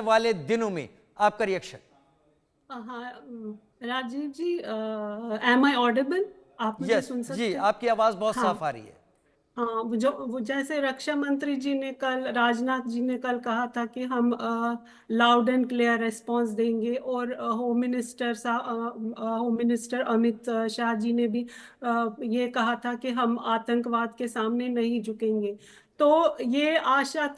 वाले दिनों में आपका रिएक्शन? हाँ, राजीव जी, एम आई ऑडिबल? आप मुझे यस सुन जी, सकते हैं? आपकी आवाज बहुत हाँ। साफ आ रही है। हाँ, वो जैसे रक्षा मंत्री जी ने कल, राजनाथ जी ने कल कहा था कि हम लाउड एंड क्लियर रिस्पांस देंगे, और होम मिनिस्टर अमित शाह जी ने भी ये कहा था कि हम आतंकवाद के सामने नहीं झुकेंगे। तो ये आशा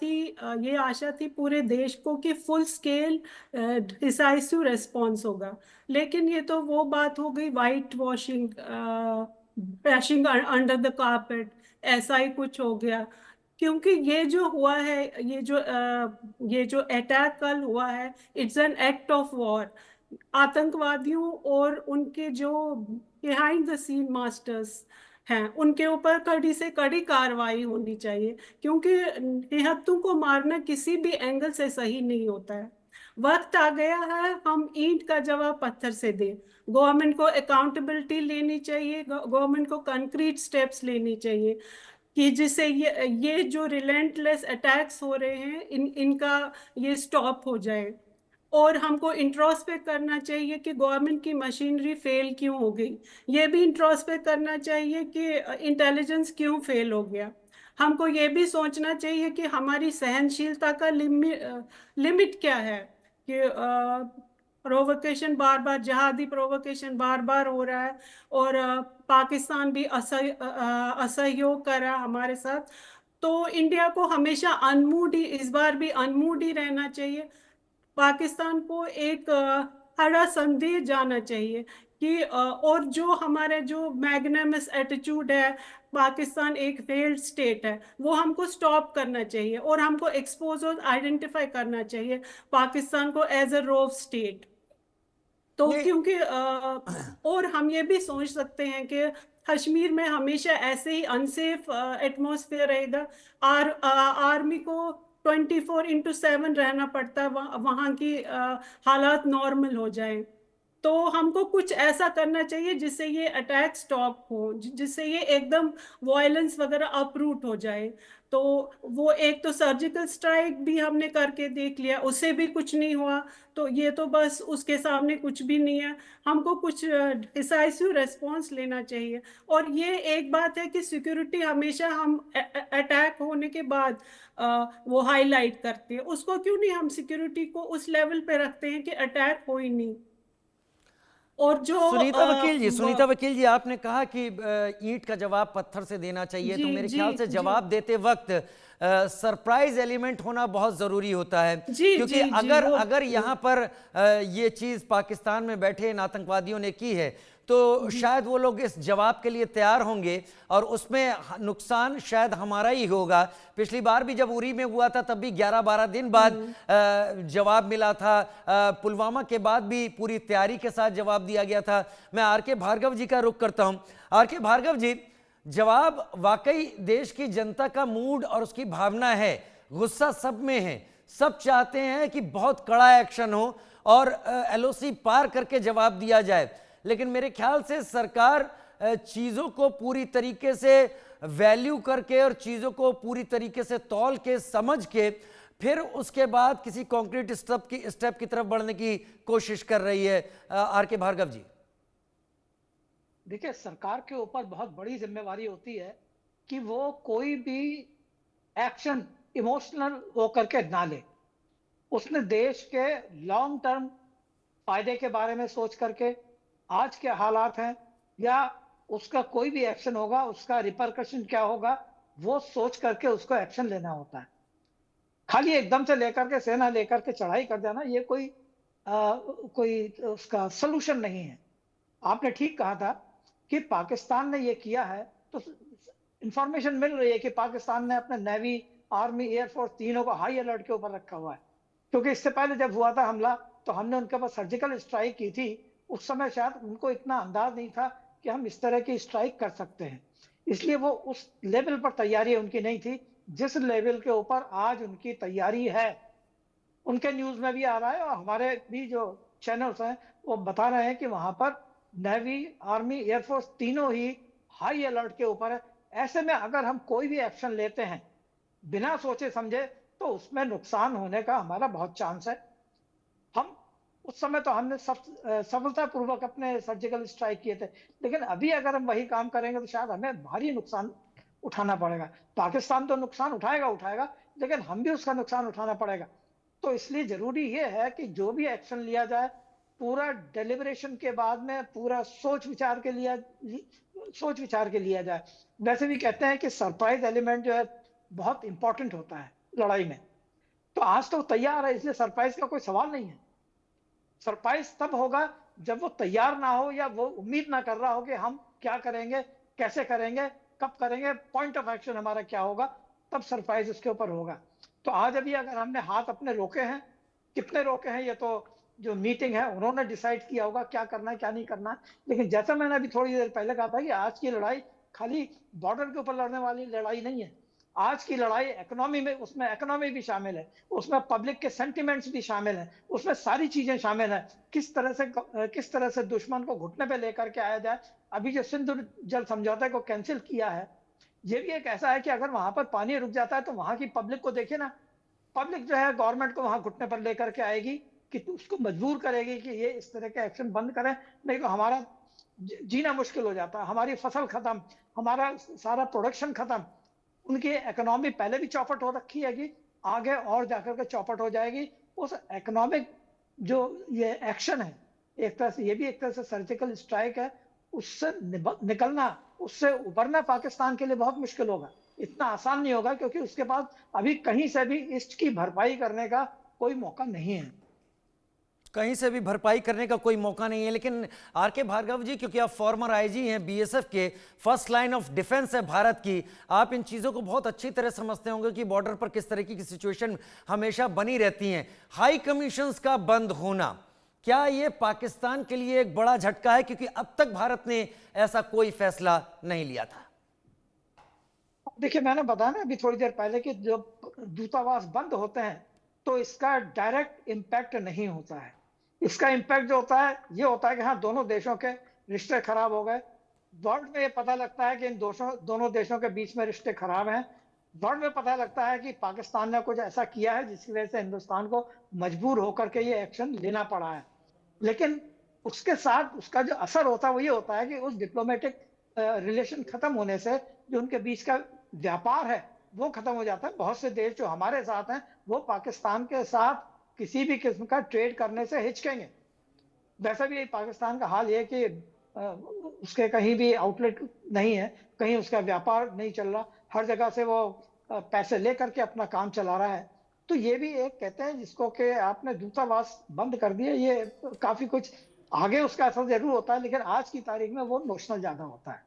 थी पूरे देश को कि फुल स्केल डिसाइसिव रेस्पॉन्स होगा। लेकिन ये तो वो बात हो गई, white washing, brushing under the carpet, ऐसा ही कुछ हो गया। क्योंकि ये जो हुआ है, ये जो अटैक कल हुआ है, it's an act of war. आतंकवादियों और उनके जो बिहाइंड द सीन मास्टर्स हैं, उनके ऊपर कड़ी से कड़ी कार्रवाई होनी चाहिए। क्योंकि निहत्थों को मारना किसी भी एंगल से सही नहीं होता है। वक्त आ गया है हम ईंट का जवाब पत्थर से दें। गवर्नमेंट को अकाउंटेबिलिटी लेनी चाहिए, गवर्नमेंट को कंक्रीट स्टेप्स लेनी चाहिए कि जिससे ये जो रिलेंटलेस अटैक्स हो रहे हैं, इनका ये स्टॉप हो जाए। और हमको इंट्रोस्पेक्ट करना चाहिए कि गवर्नमेंट की मशीनरी फेल क्यों हो गई। ये भी इंट्रोस्पेक्ट करना चाहिए कि इंटेलिजेंस क्यों फेल हो गया। हमको ये भी सोचना चाहिए कि हमारी सहनशीलता का लिमिट क्या है। कि प्रोवोकेशन बार बार, जिहादी प्रोवोकेशन बार बार हो रहा है, और पाकिस्तान भी असहयोग कर रहा है हमारे साथ। तो इंडिया को हमेशा अनमूड ही, इस बार भी अनमूड ही रहना चाहिए। पाकिस्तान को एक हरा संदेश जाना चाहिए कि और जो हमारे जो मैग्नेमस एटीट्यूड है, पाकिस्तान एक फेल्ड स्टेट है, वो हमको स्टॉप करना चाहिए, और हमको एक्सपोज और आइडेंटिफाई करना चाहिए पाकिस्तान को एज अ रोव स्टेट। तो नहीं, क्योंकि और हम ये भी सोच सकते हैं कि कश्मीर में हमेशा ऐसे ही अनसेफ एटमॉस्फेयर रहेगा। आर्मी को 24/7 रहना पड़ता है, वहाँ की हालात नॉर्मल हो जाए। तो हमको कुछ ऐसा करना चाहिए जिससे ये अटैक स्टॉप हो, जिससे ये एकदम वायलेंस वगैरह अपरूट हो जाए। तो वो एक तो सर्जिकल स्ट्राइक भी हमने करके देख लिया, उससे भी कुछ नहीं हुआ। तो ये तो बस उसके सामने कुछ भी नहीं है। हमको कुछ डिसाइसिव रेस्पॉन्स लेना चाहिए। और ये एक बात है कि सिक्योरिटी हमेशा हम अटैक होने के बाद वो हाईलाइट करते हैं, उसको क्यों नहीं हम सिक्योरिटी को उस लेवल पे रखते हैं कि अटैक हो ही नहीं। और जो सुनीता वकील जी, आपने कहा कि ईंट का जवाब पत्थर से देना चाहिए, जी तो मेरे जी ख्याल से जी जवाब देते वक्त सरप्राइज एलिमेंट होना बहुत जरूरी होता है। जी क्योंकि जी जी अगर वो अगर यहाँ पर ये चीज पाकिस्तान में बैठे इन आतंकवादियों ने की है, तो शायद वो लोग इस जवाब के लिए तैयार होंगे, और उसमें नुकसान शायद हमारा ही होगा। पिछली बार भी जब उरी में हुआ था, तब भी 11-12 दिन बाद जवाब मिला था। पुलवामा के बाद भी पूरी तैयारी के साथ जवाब दिया गया था। मैं आर के भार्गव जी का रुख करता हूं। आर के भार्गव जी, जवाब वाकई देश की जनता का मूड और उसकी भावना है, गुस्सा सब में है, सब चाहते हैं कि बहुत कड़ा एक्शन हो और एलओसी पार करके जवाब दिया जाए। लेकिन मेरे ख्याल से सरकार चीजों को पूरी तरीके से वैल्यू करके और चीजों को पूरी तरीके से तौल के समझ के फिर उसके बाद किसी कॉन्क्रीट स्टेप की तरफ बढ़ने की कोशिश कर रही है। आर के भार्गव जी। देखिए, सरकार के ऊपर बहुत बड़ी जिम्मेवारी होती है कि वो कोई भी एक्शन इमोशनल होकर के ना ले। उसने देश के लॉन्ग टर्म फायदे के बारे में सोच करके, आज के हालात हैं या उसका कोई भी एक्शन होगा उसका रिपरकशन क्या होगा, वो सोच करके उसको एक्शन लेना होता है। खाली एकदम से लेकर के, सेना लेकर के चढ़ाई कर देना, ये कोई उसका सलूशन नहीं है। आपने ठीक कहा था कि पाकिस्तान ने ये किया है, तो इंफॉर्मेशन मिल रही है कि पाकिस्तान ने अपने नेवी, आर्मी, एयरफोर्स तीनों को हाई अलर्ट के ऊपर रखा हुआ है। क्योंकि इससे पहले जब हुआ था हमला, तो हमने उनके ऊपर सर्जिकल स्ट्राइक की थी। उस समय शायद उनको इतना अंदाज नहीं था कि हम इस तरह की स्ट्राइक कर सकते हैं, इसलिए वो उस लेवल पर तैयारी उनकी नहीं थी जिस लेवल के ऊपर आज उनकी तैयारी है। उनके न्यूज में भी आ रहा है और हमारे भी जो चैनल्स हैं वो बता रहे हैं कि वहां पर नेवी, आर्मी, एयरफोर्स तीनों ही हाई अलर्ट के ऊपर है। ऐसे में अगर हम कोई भी एक्शन लेते हैं बिना सोचे समझे, तो उसमें नुकसान होने का हमारा बहुत चांस है। हम उस समय तो हमने सफलतापूर्वक अपने सर्जिकल स्ट्राइक किए थे, लेकिन अभी अगर हम वही काम करेंगे तो शायद हमें भारी नुकसान उठाना पड़ेगा। पाकिस्तान तो नुकसान उठाएगा, लेकिन हम भी उसका नुकसान उठाना पड़ेगा। तो इसलिए जरूरी ये है कि जो भी एक्शन लिया जाए पूरा डेलिब्रेशन के बाद में पूरा सोच विचार के लिया जाए। वैसे भी कहते हैं कि सरप्राइज एलिमेंट जो है बहुत इंपॉर्टेंट होता है लड़ाई में। तो आज तो तैयार है, इसलिए सरप्राइज का कोई सवाल नहीं है। सरप्राइज तब होगा जब वो तैयार ना हो या वो उम्मीद ना कर रहा हो कि हम क्या करेंगे, कैसे करेंगे, कब करेंगे, पॉइंट ऑफ एक्शन हमारा क्या होगा, तब सरप्राइज उसके ऊपर होगा। तो आज अभी अगर हमने हाथ अपने रोके हैं, कितने रोके हैं ये तो जो मीटिंग है उन्होंने डिसाइड किया होगा क्या करना है क्या नहीं करना है। लेकिन जैसा मैंने अभी थोड़ी देर पहले कहा था कि आज की लड़ाई खाली बॉर्डर के ऊपर लड़ने वाली लड़ाई नहीं है। आज की लड़ाई इकोनॉमी में, उसमें इकोनॉमी भी शामिल है, उसमें पब्लिक के सेंटिमेंट्स भी शामिल हैं, उसमें सारी चीजें शामिल हैं। किस तरह से दुश्मन को घुटने पे लेकर के आया जाए। अभी जो सिंधु जल समझौते को कैंसिल किया है, ये भी एक ऐसा है कि अगर वहां पर पानी रुक जाता है तो वहां की पब्लिक को देखिए ना, पब्लिक जो है गवर्नमेंट को वहां घुटने पर लेकर के आएगी कि उसको मजबूर करेगी कि ये इस तरह के एक्शन बंद करें, नहीं तो हमारा जीना मुश्किल हो जाता है, हमारी फसल खत्म, हमारा सारा प्रोडक्शन खत्म। उनकी इकोनॉमी पहले भी चौपट हो रखी है कि आगे और जाकर के चौपट हो जाएगी। उस इकोनॉमिक जो ये एक्शन है, एक तरह से ये भी एक तरह से सर्जिकल स्ट्राइक है, उससे निकलना, उससे उबरना पाकिस्तान के लिए बहुत मुश्किल होगा। इतना आसान नहीं होगा क्योंकि उसके पास अभी कहीं से भी इसकी भरपाई करने का कोई मौका नहीं है। कहीं से भी भरपाई करने का कोई मौका नहीं है। लेकिन आर के भार्गव जी, क्योंकि आप फॉर्मर आईजी हैं, बीएसएफ के, फर्स्ट लाइन ऑफ डिफेंस है भारत की, आप इन चीज़ों को बहुत अच्छी तरह समझते होंगे कि बॉर्डर पर किस तरह की सिचुएशन हमेशा बनी रहती हैं। हाई कमीशंस का बंद होना, क्या ये पाकिस्तान के लिए एक बड़ा झटका है, क्योंकि अब तक भारत ने ऐसा कोई फैसला नहीं लिया था? देखिए, मैंने बताया ना अभी थोड़ी देर पहले कि जब दूतावास बंद होते हैं तो इसका डायरेक्ट इम्पैक्ट नहीं होता है। इसका इम्पैक्ट जो होता है ये होता है कि हाँ, दोनों देशों के रिश्ते खराब हो गए। वर्ल्ड में ये पता लगता है कि इन दोनों देशों के बीच में रिश्ते खराब हैं। वर्ल्ड में पता लगता है कि पाकिस्तान ने कुछ ऐसा किया है जिसकी वजह से हिंदुस्तान को मजबूर होकर के ये एक्शन लेना पड़ा है। लेकिन उसके साथ उसका जो असर होता है वो ये होता है कि उस डिप्लोमेटिक रिलेशन खत्म होने से जो उनके बीच का व्यापार है वो खत्म हो जाता है। बहुत से देश जो हमारे साथ हैं वो पाकिस्तान के साथ किसी भी किस्म का ट्रेड करने से हिचकेंगे। वैसा भी पाकिस्तान का हाल ये कि उसके कहीं भी आउटलेट नहीं है, कहीं उसका व्यापार नहीं चल रहा, हर जगह से वो पैसे लेकर के अपना काम चला रहा है। तो ये भी एक कहते हैं जिसको कि आपने दूतावास बंद कर दिया, ये काफी कुछ आगे उसका असर जरूर होता है, लेकिन आज की तारीख में वो इमोशनल ज्यादा होता है।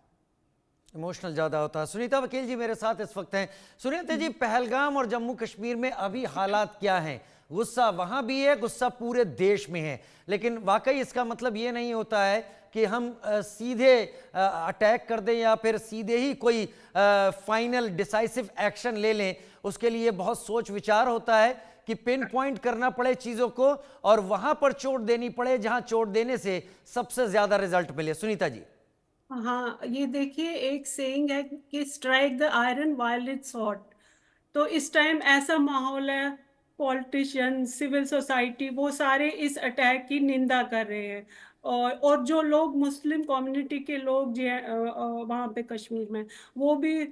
इमोशनल ज़्यादा होता है। सुनीता वकील जी मेरे साथ इस वक्त हैं। सुनीता जी, पहलगाम और जम्मू कश्मीर में अभी हालात क्या हैं? गुस्सा वहाँ भी है, गुस्सा पूरे देश में है, लेकिन वाकई इसका मतलब ये नहीं होता है कि हम सीधे अटैक कर दें या फिर सीधे ही कोई फाइनल डिसाइसिव एक्शन ले लें। उसके लिए बहुत सोच विचार होता है कि पिन पॉइंट करना पड़े चीज़ों को और वहाँ पर चोट देनी पड़े जहाँ चोट देने से सबसे ज़्यादा रिजल्ट मिले। सुनीता जी। हाँ, ये देखिए, एक सेइंग है कि strike the iron while it's hot. तो इस टाइम ऐसा माहौल है, पॉलिटिशियन, सिविल सोसाइटी, वो सारे इस अटैक की निंदा कर रहे हैं। और जो लोग, मुस्लिम कम्युनिटी के लोग जो वहाँ पे कश्मीर में, वो भी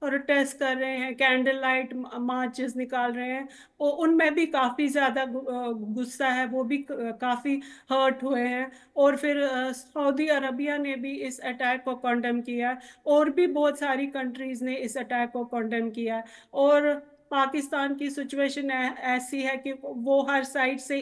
प्रोटेस्ट कर रहे हैं, कैंडल लाइट मार्चेस निकाल रहे हैं। और उनमें भी काफ़ी ज़्यादा गुस्सा है, वो भी काफ़ी हर्ट हुए हैं। और फिर सऊदी अरबिया ने भी इस अटैक को कंडेम किया है, और भी बहुत सारी कंट्रीज़ ने इस अटैक को कंडेम किया है। और पाकिस्तान की सिचुएशन ऐसी है कि वो हर साइड से